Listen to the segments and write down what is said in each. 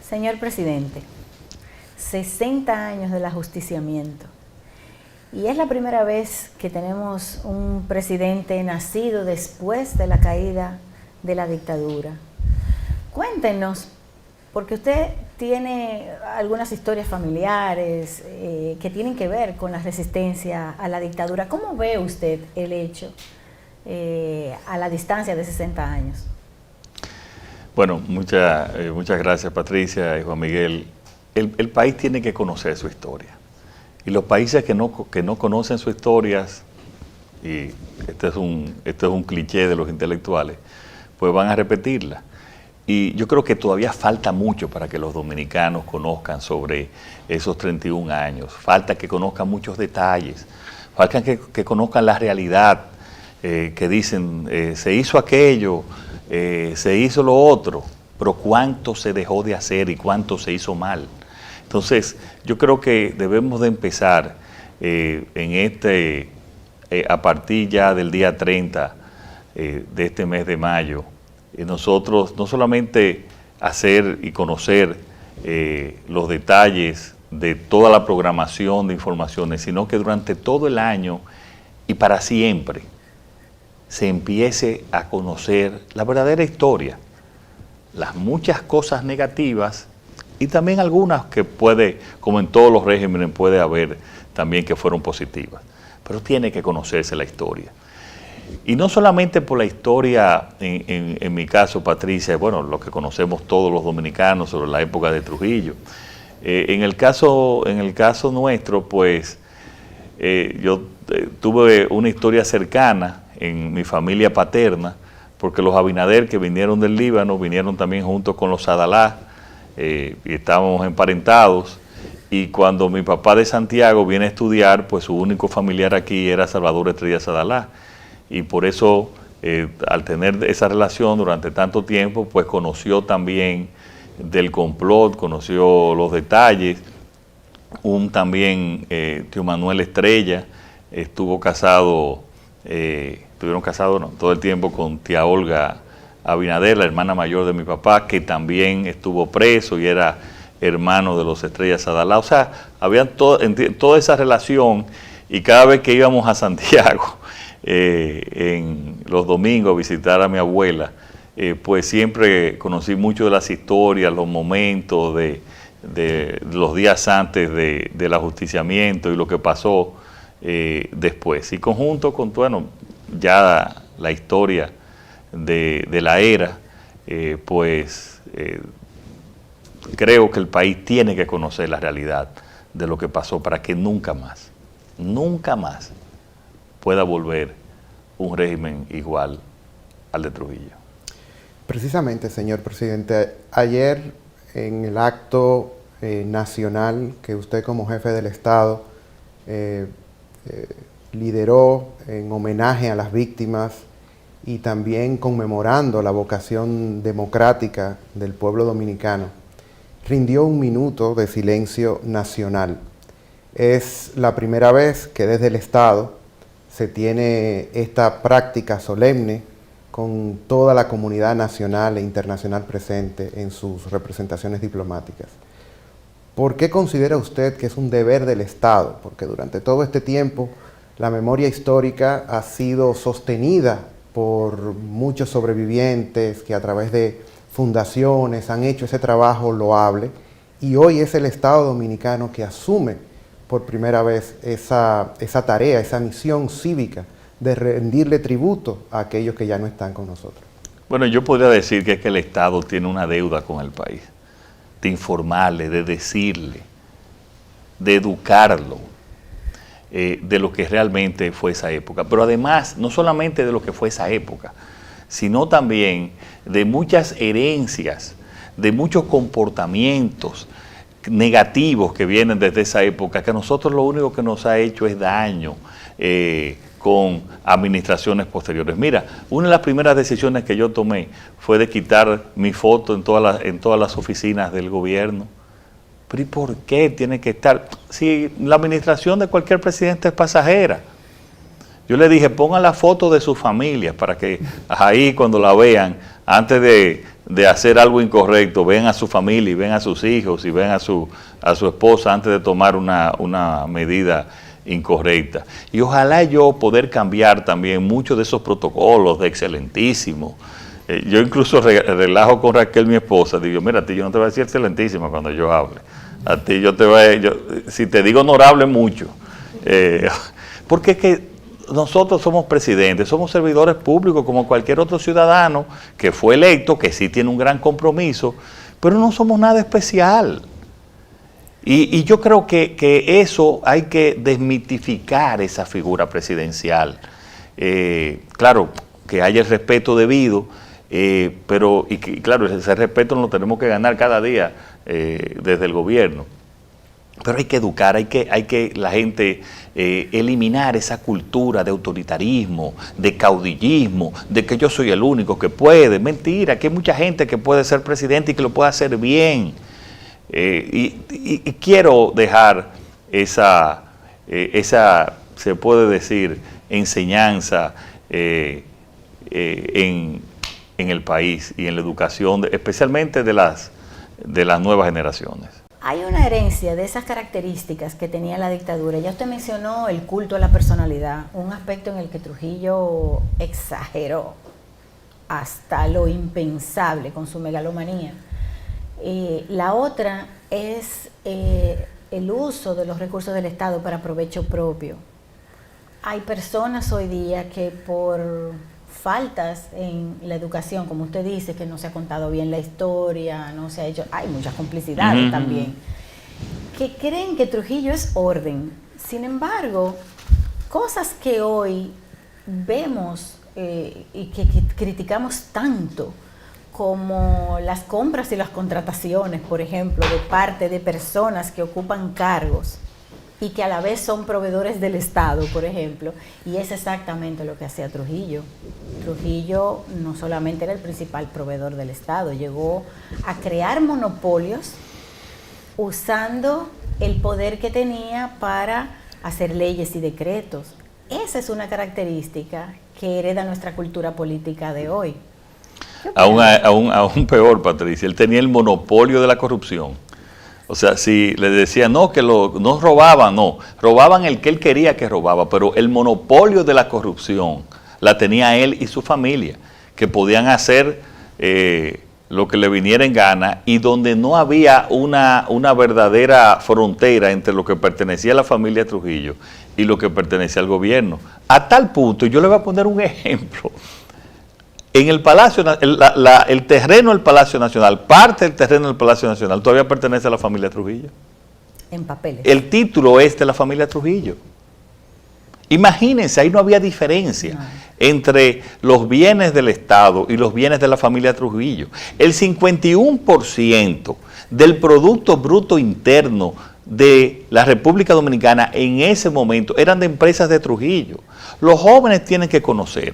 Señor presidente, 60 años del ajusticiamiento. Y es la primera vez que tenemos un presidente nacido después de la caída de la dictadura. Cuéntenos, porque usted tiene algunas historias familiares que tienen que ver con la resistencia a la dictadura. ¿Cómo ve usted el hecho a la distancia de 60 años? Bueno, muchas gracias, Patricia y Juan Miguel. El país tiene que conocer su historia. Y los países que no conocen su historia, y este es un cliché de los intelectuales, pues van a repetirla. Y yo creo que todavía falta mucho para que los dominicanos conozcan sobre esos 31 años. Falta que conozcan muchos detalles. Falta que conozcan la realidad, que dicen, se hizo aquello, se hizo lo otro, pero cuánto se dejó de hacer y cuánto se hizo mal. Entonces, yo creo que debemos de empezar a partir ya del día 30 de este mes de mayo, nosotros no solamente hacer y conocer los detalles de toda la programación de informaciones, sino que durante todo el año y para siempre se empiece a conocer la verdadera historia, las muchas cosas negativas y también algunas que como en todos los regímenes, puede haber también que fueron positivas. Pero tiene que conocerse la historia. Y no solamente por la historia, en mi caso, Patricia, bueno, lo que conocemos todos los dominicanos sobre la época de Trujillo. En el caso nuestro, pues, yo tuve una historia cercana en mi familia paterna, porque los Abinader que vinieron del Líbano, vinieron también junto con los Sadalá, y estábamos emparentados, y cuando mi papá de Santiago viene a estudiar, pues su único familiar aquí era Salvador Estrella Sadalá, y por eso, al tener esa relación durante tanto tiempo, pues conoció también del complot, conoció los detalles. También tío Manuel Estrella estuvieron casados todo el tiempo con tía Olga Abinader, la hermana mayor de mi papá, que también estuvo preso y era hermano de los Estrellas Sadalá. O sea, había toda esa relación, y cada vez que íbamos a Santiago en los domingos a visitar a mi abuela, pues siempre conocí mucho de las historias, los momentos de los días antes del ajusticiamiento y lo que pasó después. Y conjunto con, bueno, ya la historia de la era, creo que el país tiene que conocer la realidad de lo que pasó para que nunca más pueda volver un régimen igual al de Trujillo. Precisamente, señor presidente, ayer en el acto nacional que usted como jefe del Estado lideró en homenaje a las víctimas y también conmemorando la vocación democrática del pueblo dominicano, rindió un minuto de silencio nacional. Es la primera vez que desde el Estado se tiene esta práctica solemne con toda la comunidad nacional e internacional presente en sus representaciones diplomáticas. ¿Por qué considera usted que es un deber del Estado? Porque durante todo este tiempo la memoria histórica ha sido sostenida por muchos sobrevivientes que a través de fundaciones han hecho ese trabajo loable, y hoy es el Estado dominicano que asume por primera vez esa tarea, esa misión cívica de rendirle tributo a aquellos que ya no están con nosotros. Bueno, yo podría decir que es que el Estado tiene una deuda con el país, de informarle, de decirle, de educarlo, de lo que realmente fue esa época. Pero además, no solamente de lo que fue esa época, sino también de muchas herencias, de muchos comportamientos negativos que vienen desde esa época, que a nosotros lo único que nos ha hecho es daño con administraciones posteriores. Mira, una de las primeras decisiones que yo tomé fue de quitar mi foto en todas las oficinas del gobierno. Pero ¿y por qué tiene que estar? Si la administración de cualquier presidente es pasajera. Yo le dije, pongan la foto de sus familias para que ahí cuando la vean, antes de hacer algo incorrecto, vean a su familia y vean a sus hijos y vean a su esposa antes de tomar una medida incorrecta. Y ojalá yo poder cambiar también muchos de esos protocolos de excelentísimo. Yo incluso relajo con Raquel, mi esposa, digo, mira, a ti yo no te voy a decir excelentísima cuando yo hable. A ti si te digo honorable mucho. Porque es que nosotros somos presidentes, somos servidores públicos como cualquier otro ciudadano que fue electo, que sí tiene un gran compromiso, pero no somos nada especial. Y yo creo que eso hay que desmitificar esa figura presidencial. Claro, que haya el respeto debido, pero claro, ese respeto lo tenemos que ganar cada día desde el gobierno. Pero hay que educar, hay que la gente eliminar esa cultura de autoritarismo, de caudillismo, de que yo soy el único que puede. Mentira, que hay mucha gente que puede ser presidente y que lo puede hacer bien. Y quiero dejar esa, se puede decir, enseñanza en el país y en la educación, especialmente de las nuevas generaciones. Hay una herencia de esas características que tenía la dictadura. Ya usted mencionó el culto a la personalidad, un aspecto en el que Trujillo exageró hasta lo impensable con su megalomanía. La otra es el uso de los recursos del Estado para provecho propio. Hay personas hoy día que por faltas en la educación, como usted dice, que no se ha contado bien la historia, no se ha hecho, hay muchas complicidades también, que creen que Trujillo es orden. Sin embargo, cosas que hoy vemos y que criticamos tanto, como las compras y las contrataciones, por ejemplo, de parte de personas que ocupan cargos y que a la vez son proveedores del Estado, por ejemplo, y es exactamente lo que hacía Trujillo. Trujillo no solamente era el principal proveedor del Estado, llegó a crear monopolios usando el poder que tenía para hacer leyes y decretos. Esa es una característica que hereda nuestra cultura política de hoy. Aún peor, Patricia, él tenía el monopolio de la corrupción. O sea, si le decían no, que no robaban, no, robaban el que él quería que robaba, pero el monopolio de la corrupción la tenía él y su familia, que podían hacer lo que le viniera en gana, y donde no había una verdadera frontera entre lo que pertenecía a la familia Trujillo y lo que pertenecía al gobierno. A tal punto, yo le voy a poner un ejemplo. En el Palacio, el terreno del Palacio Nacional, parte del terreno del Palacio Nacional, todavía pertenece a la familia Trujillo. En papeles. El título es de la familia Trujillo. Imagínense, ahí no había diferencia entre los bienes del Estado y los bienes de la familia Trujillo. El 51% del Producto Bruto Interno de la República Dominicana en ese momento eran de empresas de Trujillo. Los jóvenes tienen que conocer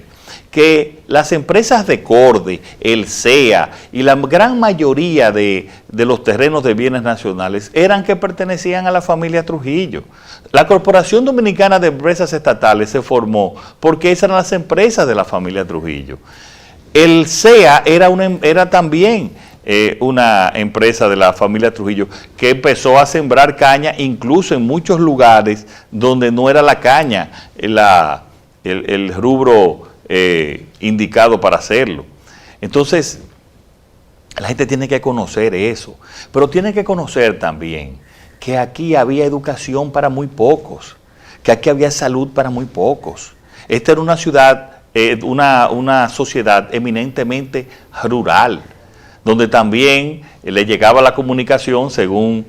que las empresas de Corde, el CEA y la gran mayoría de los terrenos de bienes nacionales eran que pertenecían a la familia Trujillo. La Corporación Dominicana de Empresas Estatales se formó porque esas eran las empresas de la familia Trujillo. El CEA era también una empresa de la familia Trujillo que empezó a sembrar caña incluso en muchos lugares donde no era la caña el rubro indicado para hacerlo. Entonces, la gente tiene que conocer eso, pero tiene que conocer también que aquí había educación para muy pocos, que aquí había salud para muy pocos. Esta era una ciudad, una sociedad eminentemente rural, donde también le llegaba la comunicación según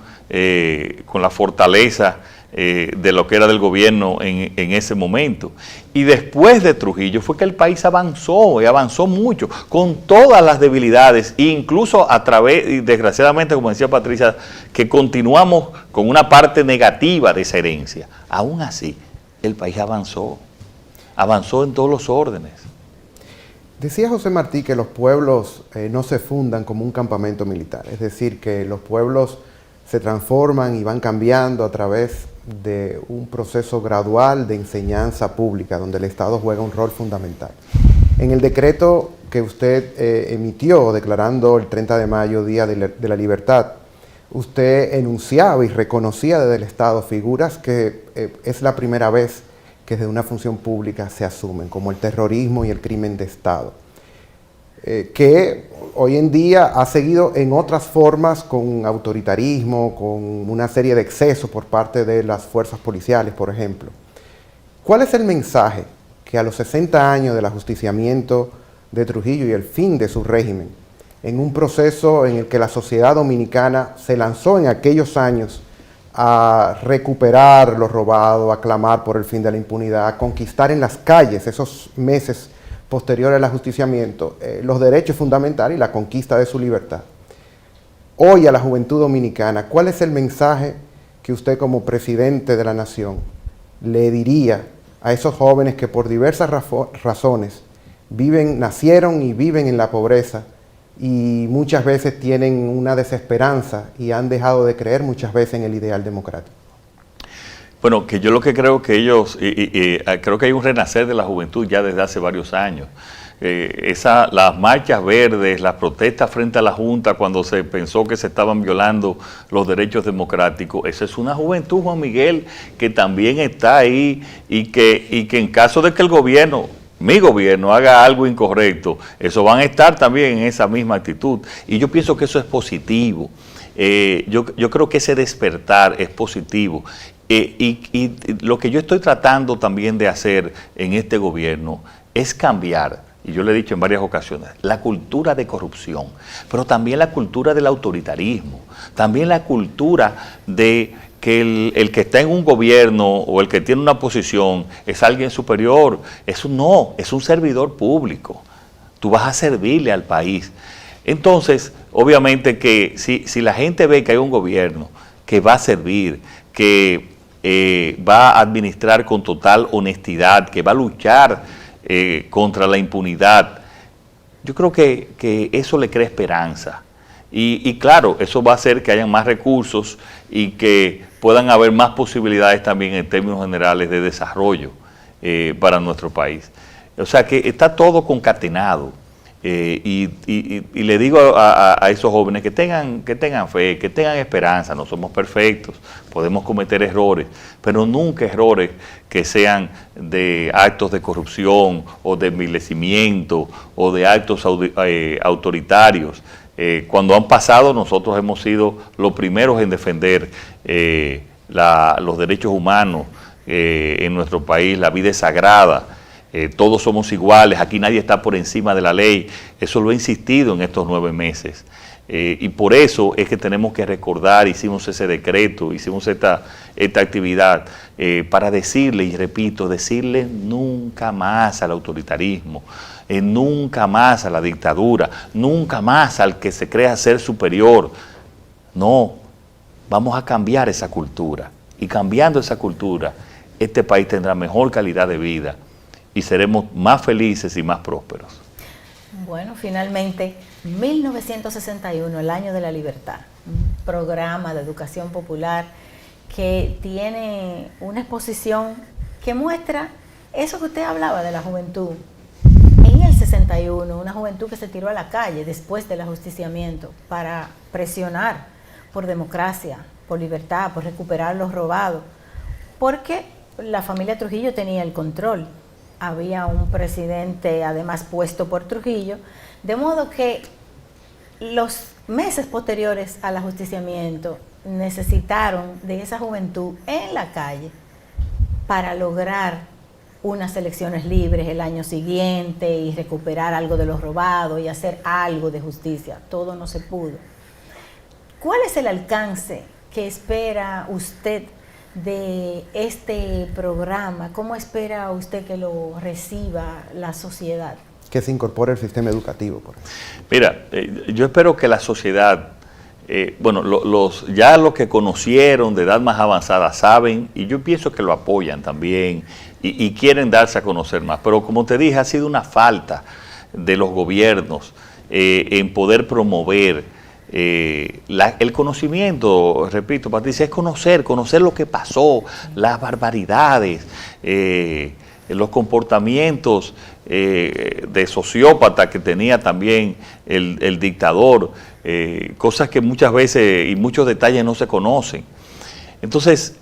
con la fortaleza de lo que era del gobierno en ese momento. Y después de Trujillo fue que el país avanzó, y avanzó mucho, con todas las debilidades, incluso a través, y desgraciadamente, como decía Patricia, que continuamos con una parte negativa de esa herencia. Aún así, el país avanzó en todos los órdenes. Decía José Martí que los pueblos no se fundan como un campamento militar, es decir, que los pueblos se transforman y van cambiando a través de un proceso gradual de enseñanza pública, donde el Estado juega un rol fundamental. En el decreto que usted emitió declarando el 30 de mayo Día de la Libertad, usted enunciaba y reconocía desde el Estado figuras que es la primera vez que desde una función pública se asumen, como el terrorismo y el crimen de Estado, que hoy en día ha seguido en otras formas con autoritarismo, con una serie de excesos por parte de las fuerzas policiales, por ejemplo. ¿Cuál es el mensaje que a los 60 años del ajusticiamiento de Trujillo y el fin de su régimen, en un proceso en el que la sociedad dominicana se lanzó en aquellos años a recuperar lo robado, a clamar por el fin de la impunidad, a conquistar en las calles esos meses posteriores al ajusticiamiento los derechos fundamentales y la conquista de su libertad? Hoy a la juventud dominicana, ¿cuál es el mensaje que usted como presidente de la nación le diría a esos jóvenes que por diversas razones nacieron y viven en la pobreza y muchas veces tienen una desesperanza y han dejado de creer muchas veces en el ideal democrático? Bueno, que yo lo que creo que ellos, creo que hay un renacer de la juventud ya desde hace varios años. Las marchas verdes, las protestas frente a la Junta cuando se pensó que se estaban violando los derechos democráticos, esa es una juventud, Juan Miguel, que también está ahí y que en caso de que el gobierno, mi gobierno, haga algo incorrecto, eso van a estar también en esa misma actitud. Y yo pienso que eso es positivo. Yo creo que ese despertar es positivo. Y lo que yo estoy tratando también de hacer en este gobierno es cambiar, y yo le he dicho en varias ocasiones, la cultura de corrupción, pero también la cultura del autoritarismo, también la cultura de que el que está en un gobierno o el que tiene una posición es alguien superior. Eso no, es un servidor público. Tú vas a servirle al país. Entonces, obviamente que si la gente ve que hay un gobierno que va a servir, que va a administrar con total honestidad, que va a luchar contra la impunidad, yo creo que eso le crea esperanza. Y claro, eso va a hacer que hayan más recursos y que puedan haber más posibilidades también en términos generales de desarrollo para nuestro país. O sea que está todo concatenado. Y le digo a esos jóvenes que tengan fe, que tengan esperanza. No somos perfectos, podemos cometer errores, pero nunca errores que sean de actos de corrupción o de envilecimiento o de actos autoritarios. Cuando han pasado, nosotros hemos sido los primeros en defender los derechos humanos en nuestro país. La vida es sagrada. Todos somos iguales, aquí nadie está por encima de la ley. Eso lo he insistido en estos 9 meses. Y por eso es que tenemos que recordar, hicimos ese decreto, hicimos esta actividad para decirle, y repito, decirle nunca más al autoritarismo, nunca más a la dictadura, nunca más al que se crea ser superior. No, vamos a cambiar esa cultura. Y cambiando esa cultura, este país tendrá mejor calidad de vida y seremos más felices y más prósperos. Bueno, finalmente, 1961, el año de la libertad, un programa de educación popular que tiene una exposición que muestra eso que usted hablaba de la juventud. En el 61, una juventud que se tiró a la calle después del ajusticiamiento para presionar por democracia, por libertad, por recuperar lo robado, porque la familia Trujillo tenía el control. Había un presidente además puesto por Trujillo, de modo que los meses posteriores al ajusticiamiento necesitaron de esa juventud en la calle para lograr unas elecciones libres el año siguiente y recuperar algo de lo robado y hacer algo de justicia. Todo no se pudo. ¿Cuál es el alcance que espera usted de este programa? ¿Cómo espera usted que lo reciba la sociedad? Que se incorpore el sistema educativo, por ejemplo. Mira, yo espero que la sociedad, ya los que conocieron de edad más avanzada saben, y yo pienso que lo apoyan también y quieren darse a conocer más. Pero como te dije, ha sido una falta de los gobiernos en poder promover el conocimiento, repito, Patricia, es conocer lo que pasó, las barbaridades, los comportamientos de sociópata que tenía también el dictador, cosas que muchas veces y muchos detalles no se conocen. Entonces,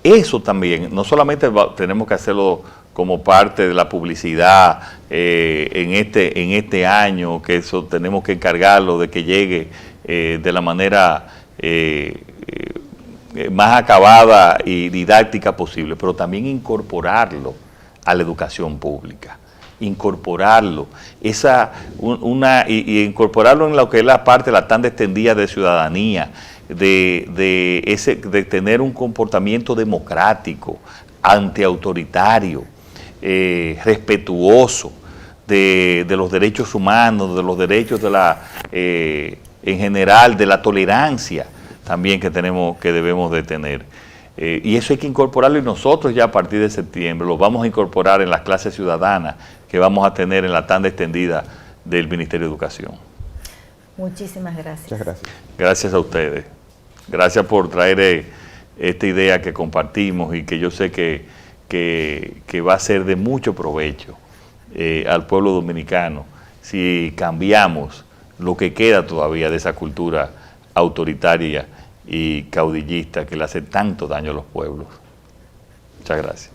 eso también, no solamente tenemos que hacerlo como parte de la publicidad en este año, que eso tenemos que encargarlo de que llegue de la manera más acabada y didáctica posible, pero también incorporarlo a la educación pública, incorporarlo, y incorporarlo en lo que es la parte la tan extendida de ciudadanía, de tener un comportamiento democrático, antiautoritario, respetuoso de los derechos humanos, de los derechos en general, de la tolerancia también que debemos de tener. Y eso hay que incorporarlo, y nosotros ya a partir de septiembre lo vamos a incorporar en las clases ciudadanas que vamos a tener en la tanda extendida del Ministerio de Educación. Muchísimas gracias. Muchas gracias. Gracias a ustedes. Gracias por traer esta idea que compartimos y que yo sé que va a ser de mucho provecho al pueblo dominicano si cambiamos lo que queda todavía de esa cultura autoritaria y caudillista que le hace tanto daño a los pueblos. Muchas gracias.